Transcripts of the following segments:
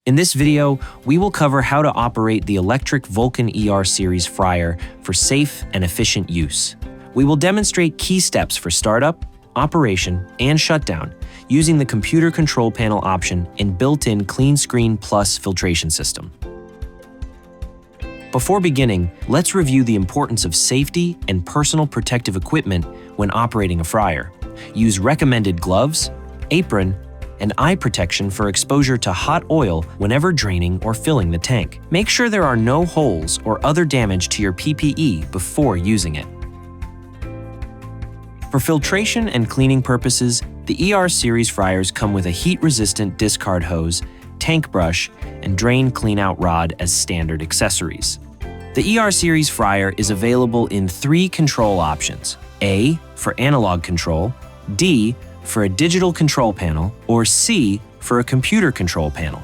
In this video, we will cover how to operate the electric Vulcan ER Series fryer for safe and efficient use. We will demonstrate key steps for startup, operation, and shutdown using the computer control panel option and built-in KleenScreen PLUS filtration system. Before beginning, let's review the importance of safety and personal protective equipment when operating a fryer. Use recommended gloves, apron, and eye protection for exposure to hot oil whenever draining or filling the tank. Make sure there are no holes or other damage to your PPE before using it. For filtration and cleaning purposes, the ER Series fryers come with a heat-resistant discard hose, tank brush, and drain clean-out rod as standard accessories. The ER Series fryer is available in 3 control options: A for analog control, D for a digital control panel, or C for a computer control panel.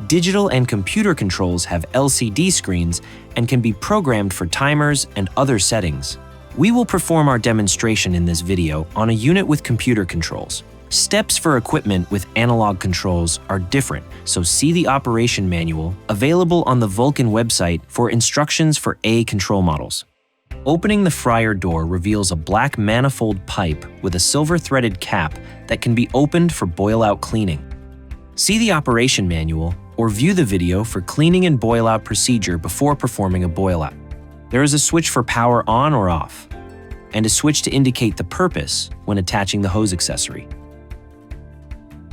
Digital and computer controls have LCD screens and can be programmed for timers and other settings. We will perform our demonstration in this video on a unit with computer controls. Steps for equipment with analog controls are different, so see the operation manual available on the Vulcan website for instructions for A control models. Opening the fryer door reveals a black manifold pipe with a silver-threaded cap that can be opened for boil-out cleaning. See the operation manual or view the video for cleaning and boil-out procedure before performing a boil-out. There is a switch for power on or off, and a switch to indicate the purpose when attaching the hose accessory.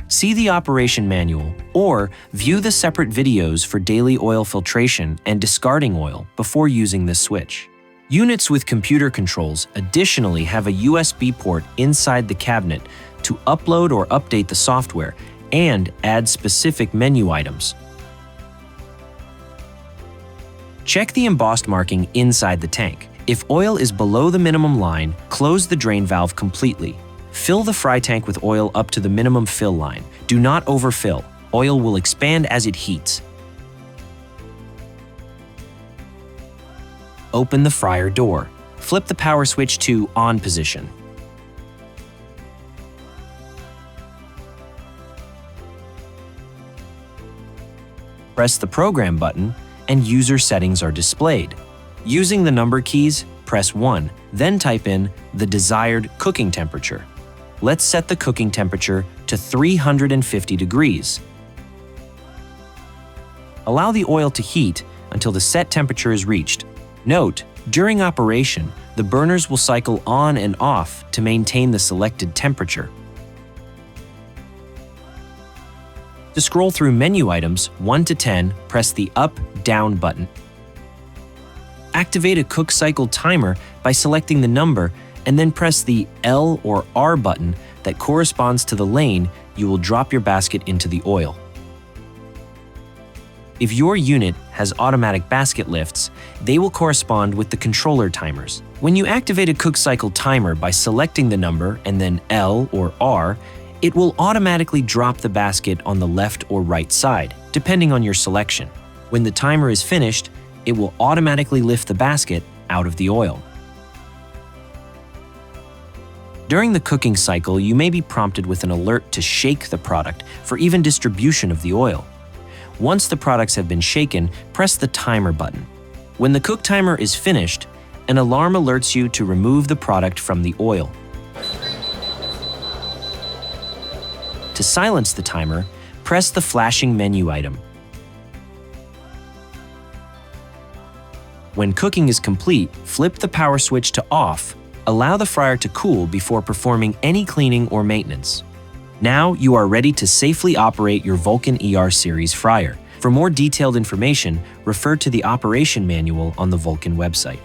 See the operation manual or view the separate videos for daily oil filtration and discarding oil before using this switch. Units with computer controls additionally have a USB port inside the cabinet to upload or update the software and add specific menu items. Check the embossed marking inside the tank. If oil is below the minimum line, close the drain valve completely. Fill the fry tank with oil up to the minimum fill line. Do not overfill. Oil will expand as it heats. Open the fryer door. Flip the power switch to on position. Press the program button and user settings are displayed. Using the number keys, press 1, then type in the desired cooking temperature. Let's set the cooking temperature to 350 degrees. Allow the oil to heat until the set temperature is reached. Note, during operation, the burners will cycle on and off to maintain the selected temperature. To scroll through menu items 1 to 10, press the up/down button. Activate a cook cycle timer by selecting the number and then press the L or R button that corresponds to the lane you will drop your basket into the oil. If your unit has automatic basket lifts, they will correspond with the controller timers. When you activate a cook cycle timer by selecting the number and then L or R, it will automatically drop the basket on the left or right side, depending on your selection. When the timer is finished, it will automatically lift the basket out of the oil. During the cooking cycle, you may be prompted with an alert to shake the product for even distribution of the oil. Once the products have been shaken, press the timer button. When the cook timer is finished, an alarm alerts you to remove the product from the oil. To silence the timer, press the flashing menu item. When cooking is complete, flip the power switch to off. Allow the fryer to cool before performing any cleaning or maintenance. Now you are ready to safely operate your Vulcan ER Series fryer. For more detailed information, refer to the operation manual on the Vulcan website.